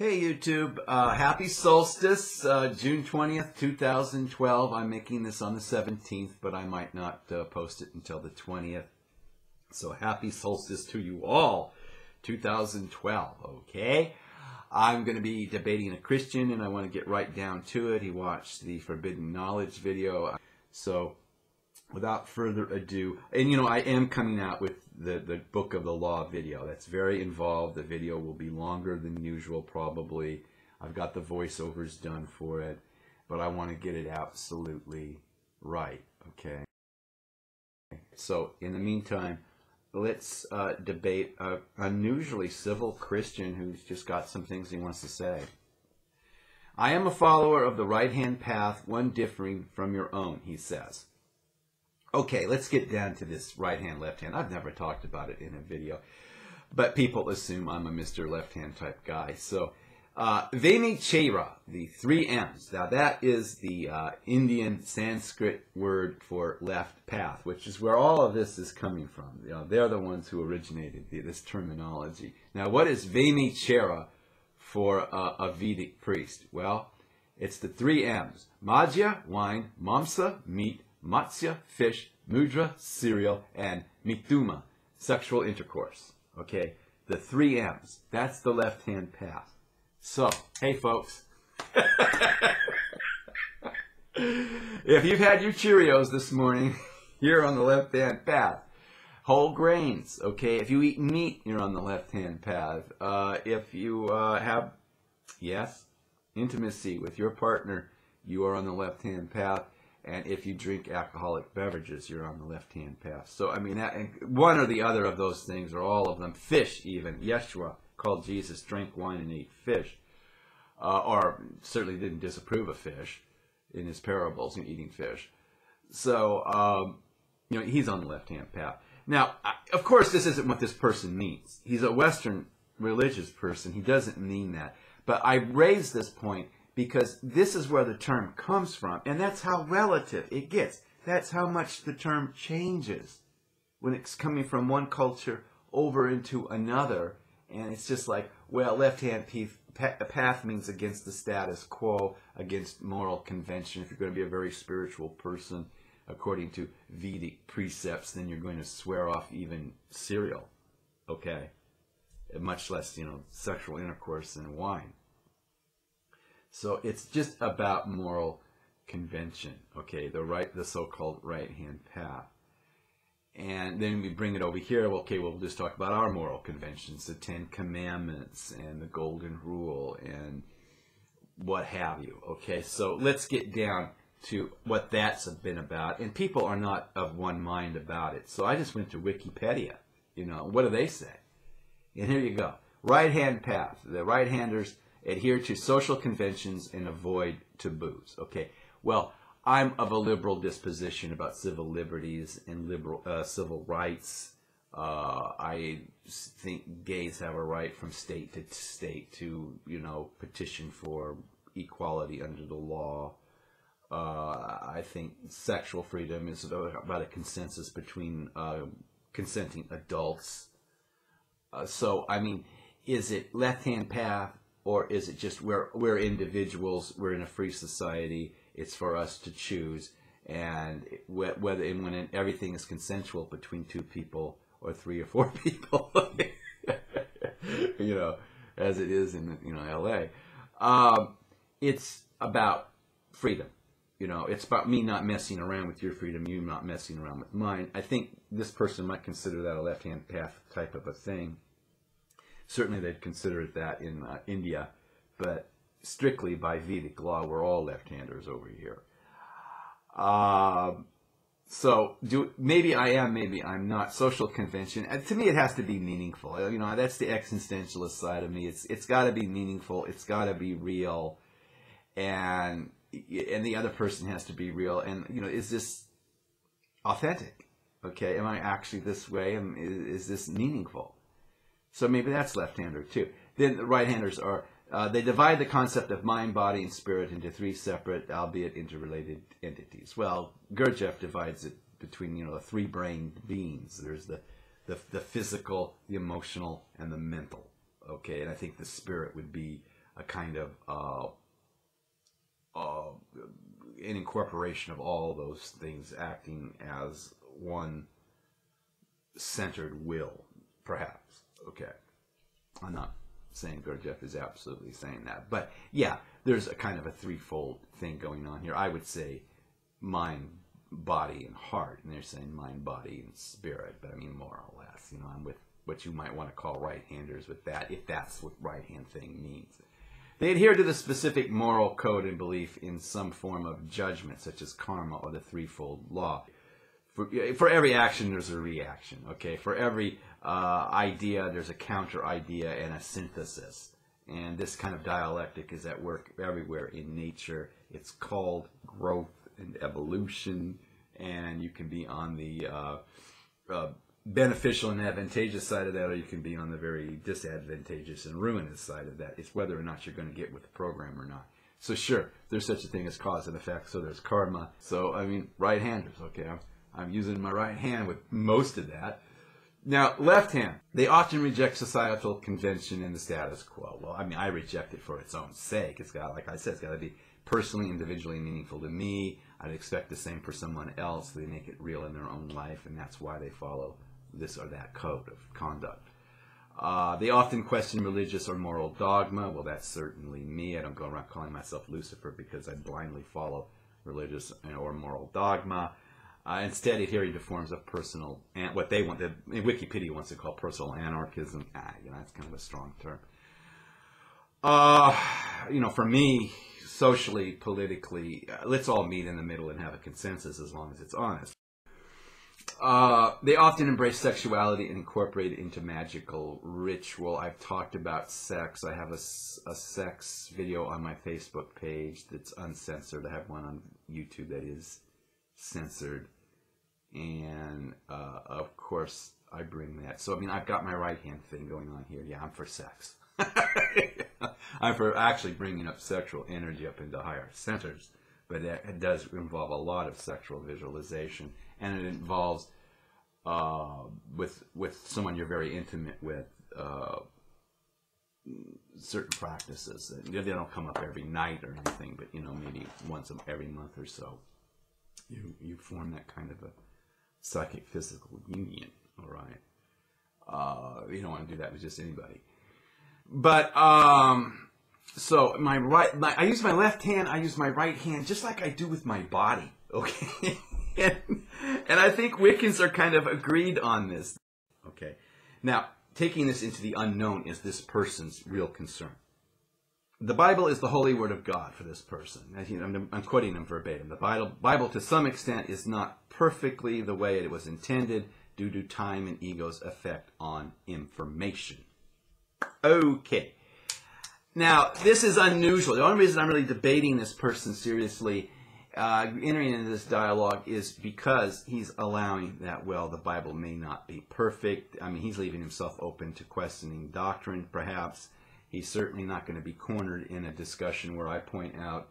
Hey YouTube, happy solstice, June 20th, 2012. I'm making this on the 17th, but I might not post it until the 20th. So happy solstice to you all, 2012, okay? I'm going to be debating a Christian, and I want to get right down to it. He watched the Forbidden Knowledge video. So without further ado, and you know, I am coming out with the Book of the Law video. That's very involved. The video will be longer than usual, probably. I've got the voiceovers done for it, but I want to get it absolutely right, okay? So in the meantime, let's debate an unusually civil Christian who's just got some things he wants to say. I am a follower of the right-hand path, one differing from your own, he says. Okay, let's get down to this right-hand, left-hand. I've never talked about it in a video, but people assume I'm a Mr. Left-hand type guy. So, Veni Chera, the three M's. Now, that is the Indian Sanskrit word for left path, which is where all of this is coming from. You know, they're the ones who originated this terminology. Now, what is Veni Chera for a Vedic priest? Well, it's the three M's. Madhya, wine; Mamsa, meat; Matsya, fish; Mudra, cereal; and Mithuma, sexual intercourse. Okay, the three M's. That's the left-hand path. So, hey folks, if you've had your Cheerios this morning, you're on the left-hand path. Whole grains, okay? If you eat meat, you're on the left-hand path. If you have, yes, intimacy with your partner, you are on the left-hand path. And if you drink alcoholic beverages, you're on the left-hand path. So, I mean, one or the other of those things, or all of them. Fish, even. Yeshua called Jesus, drank wine and ate fish. Or certainly didn't disapprove of fish in his parables in eating fish. So, you know, he's on the left-hand path. Now, of course, this isn't what this person means. He's a Western religious person. He doesn't mean that. But I raise this point because this is where the term comes from, and that's how relative it gets. That's how much the term changes when it's coming from one culture over into another. And it's just like, well, left-hand path means against the status quo, against moral convention. If you're going to be a very spiritual person, according to Vedic precepts, then you're going to swear off even cereal, okay? Much less, you know, sexual intercourse and wine. So it's just about moral convention, okay, the so-called right-hand path. And then we bring it over here, okay, we'll just talk about our moral conventions, the 10 Commandments and the Golden Rule and what have you, okay? So let's get down to what that's been about. And people are not of one mind about it. So I just went to Wikipedia, you know, what do they say? And here you go. Right-hand path. The right-handers adhere to social conventions and avoid taboos. Okay, well, I'm of a liberal disposition about civil liberties and liberal civil rights. I think gays have a right from state to state to, you know, petition for equality under the law. I think sexual freedom is about a consensus between consenting adults. So, I mean, is it left-hand path? Or is it just we're individuals, we're in a free society, it's for us to choose, and whether and when everything is consensual between two people or three or four people, you know, as it is in, you know, LA. It's about freedom. You know, it's about me not messing around with your freedom, you not messing around with mine. I think this person might consider that a left-hand path type of a thing. Certainly they'd consider it that in India, but strictly by Vedic law, we're all left-handers over here. So maybe I am, maybe I'm not. Social convention, to me it has to be meaningful. You know, that's the existentialist side of me. It's got to be meaningful. It's got to be real, and the other person has to be real. And you know, is this authentic? Okay, am I actually this way? Is this meaningful? So maybe that's left-hander too. Then the right-handers are, they divide the concept of mind, body, and spirit into three separate, albeit interrelated entities. Well, Gurdjieff divides it between, you know, the three-brained beings. There's the physical, the emotional, and the mental. Okay, and I think the spirit would be a kind of an incorporation of all those things acting as one centered will, perhaps. Okay. I'm not saying Gurdjieff is absolutely saying that. But yeah, there's a kind of a threefold thing going on here. I would say mind, body, and heart. And they're saying mind, body, and spirit. But I mean more or less. You know, I'm with what you might want to call right-handers with that, if that's what right-hand thing means. They adhere to the specific moral code and belief in some form of judgment, such as karma or the threefold law. For every action, there's a reaction. Okay, for every idea, there's a counter idea and a synthesis. And this kind of dialectic is at work everywhere in nature. It's called growth and evolution, and you can be on the beneficial and advantageous side of that, or you can be on the very disadvantageous and ruinous side of that. It's whether or not you're going to get with the program or not. So sure, there's such a thing as cause and effect, so there's karma. So, I mean, right-handers, okay, I'm using my right hand with most of that. Now, left hand, they often reject societal convention and the status quo. Well, I mean, I reject it for its own sake. It's got, like I said, it's got to be personally, individually meaningful to me. I'd expect the same for someone else. They make it real in their own life, and that's why they follow this or that code of conduct. They often question religious or moral dogma. Well, that's certainly me. I don't go around calling myself Lucifer because I blindly follow religious or moral dogma. Instead, adhering to forms of personal, what they want, Wikipedia wants to call personal anarchism. You know, that's kind of a strong term. You know, for me, socially, politically, let's all meet in the middle and have a consensus as long as it's honest. They often embrace sexuality and incorporate it into magical ritual. I've talked about sex. I have a sex video on my Facebook page that's uncensored. I have one on YouTube that is censored. And, of course, I bring that. So, I mean, I've got my right-hand thing going on here. Yeah, I'm for sex. I'm for actually bringing up sexual energy up into higher centers. But it does involve a lot of sexual visualization. And it involves, with someone you're very intimate with, certain practices. They don't come up every night or anything, but, you know, maybe once every month or so. You form that kind of a psychic physical union, all right? You don't want to do that with just anybody. But so I use my left hand, I use my right hand, just like I do with my body, okay? and I think Wiccans are kind of agreed on this, okay? Now, taking this into the unknown is this person's real concern. The Bible is the holy word of God for this person. I'm quoting him verbatim. The Bible, to some extent, is not perfectly the way it was intended due to time and ego's effect on information. Okay. Now, this is unusual. The only reason I'm really debating this person seriously, entering into this dialogue, is because he's allowing that, well, the Bible may not be perfect. I mean, he's leaving himself open to questioning doctrine, perhaps. He's certainly not going to be cornered in a discussion where I point out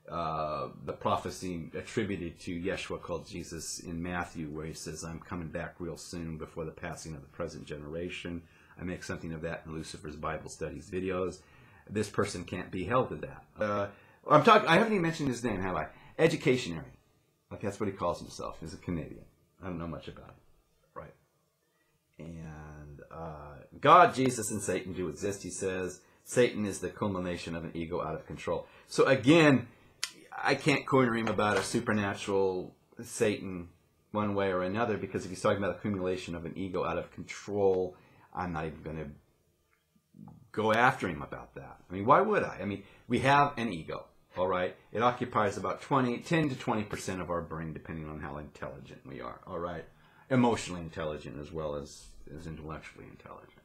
the prophecy attributed to Yeshua called Jesus in Matthew, where he says, I'm coming back real soon before the passing of the present generation. I make something of that in Lucifer's Bible Studies videos. This person can't be held to that. I haven't even mentioned his name, have I? Educationary. Like, that's what he calls himself. He's a Canadian. I don't know much about it. Right. And God, Jesus, and Satan do exist, he says. Satan is the culmination of an ego out of control. So again, I can't corner him about a supernatural Satan one way or another, because if he's talking about accumulation of an ego out of control, I'm not even going to go after him about that. I mean, why would I? I mean, we have an ego, all right? It occupies about 10 to 20% of our brain, depending on how intelligent we are, all right? Emotionally intelligent as well as intellectually intelligent.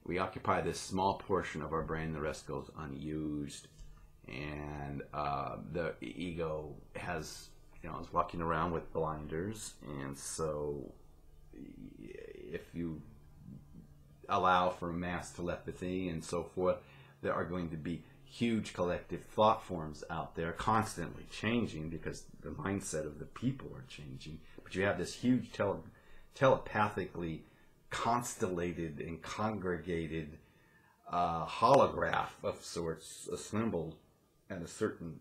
We occupy this small portion of our brain, the rest goes unused. And the ego is walking around with blinders. And so if you allow for mass telepathy and so forth, there are going to be huge collective thought forms out there constantly changing because the mindset of the people are changing. But you have this huge telepathically constellated and congregated holograph of sorts assembled at a certain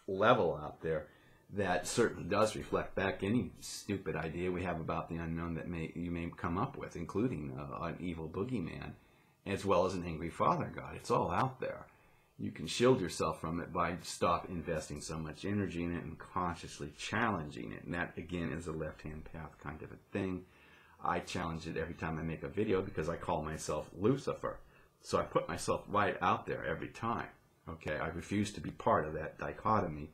level out there that certainly does reflect back any stupid idea we have about the unknown that you may come up with, including an evil boogeyman, as well as an angry father god. It's all out there. You can shield yourself from it by stop investing so much energy in it and consciously challenging it. And that, again, is a left-hand path kind of a thing. I challenge it every time I make a video because I call myself Lucifer. So I put myself right out there every time. Okay, I refuse to be part of that dichotomy.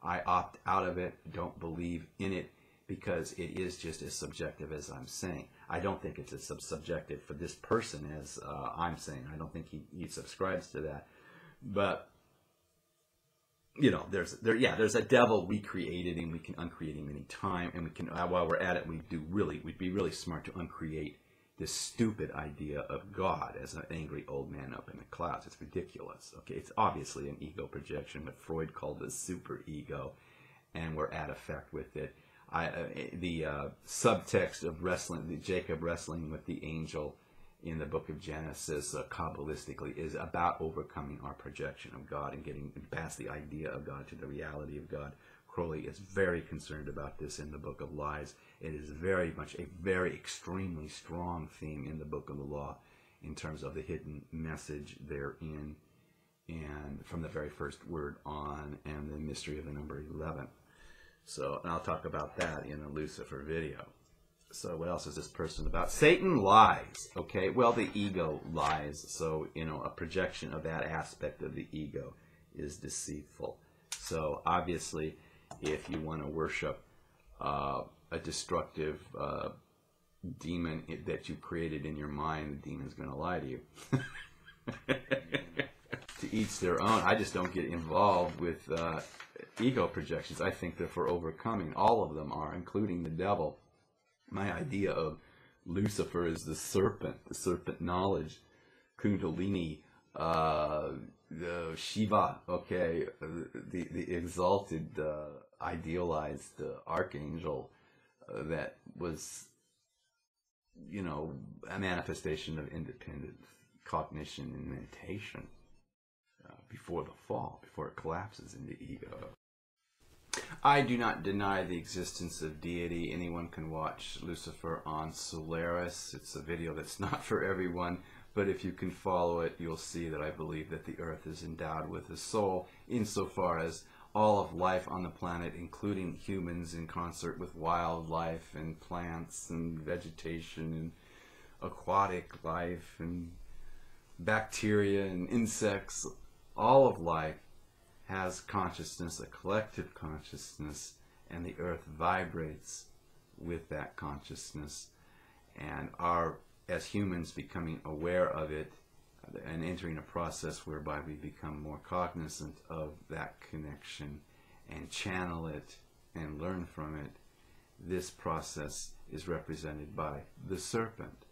I opt out of it, don't believe in it, because it is just as subjective as I'm saying. I don't think it's as subjective for this person as I'm saying. I don't think he subscribes to that. But, you know, there's a devil we created, and we can uncreate him any time. And we can, while we're at it, we'd be really smart to uncreate this stupid idea of God as an angry old man up in the clouds. It's ridiculous. Okay, it's obviously an ego projection, what Freud called the super ego, and we're at effect with it. The subtext of wrestling, Jacob wrestling with the angel in the book of Genesis, Kabbalistically, is about overcoming our projection of God and getting past the idea of God to the reality of God. Crowley is very concerned about this in the Book of Lies. It is very much a very extremely strong theme in the Book of the Law in terms of the hidden message therein, and from the very first word on, and the mystery of the number 11. So, and I'll talk about that in a Lucifer video. So what else is this person about? Satan lies, okay? Well, the ego lies. So, you know, a projection of that aspect of the ego is deceitful. So, obviously, if you want to worship a destructive demon that you created in your mind, the demon's going to lie to you. To each their own. I just don't get involved with ego projections. I think they're for overcoming. All of them are, including the devil. My idea of Lucifer is the serpent knowledge, Kundalini, Shiva, okay, the exalted, idealized archangel that was, you know, a manifestation of independent cognition and meditation before the fall, before it collapses into ego. I do not deny the existence of deity. Anyone can watch Lucifer on Solaris. It's a video that's not for everyone, but if you can follow it, you'll see that I believe that the earth is endowed with a soul, insofar as all of life on the planet, including humans in concert with wildlife and plants and vegetation and aquatic life and bacteria and insects, all of life has consciousness, a collective consciousness, and the earth vibrates with that consciousness, and are, as humans, becoming aware of it and entering a process whereby we become more cognizant of that connection and channel it and learn from it. This process is represented by the serpent.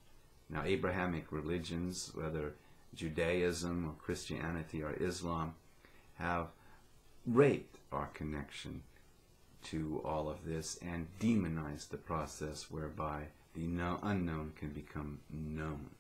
Now, Abrahamic religions, whether Judaism or Christianity or Islam, have raped our connection to all of this and demonized the process whereby the unknown can become known.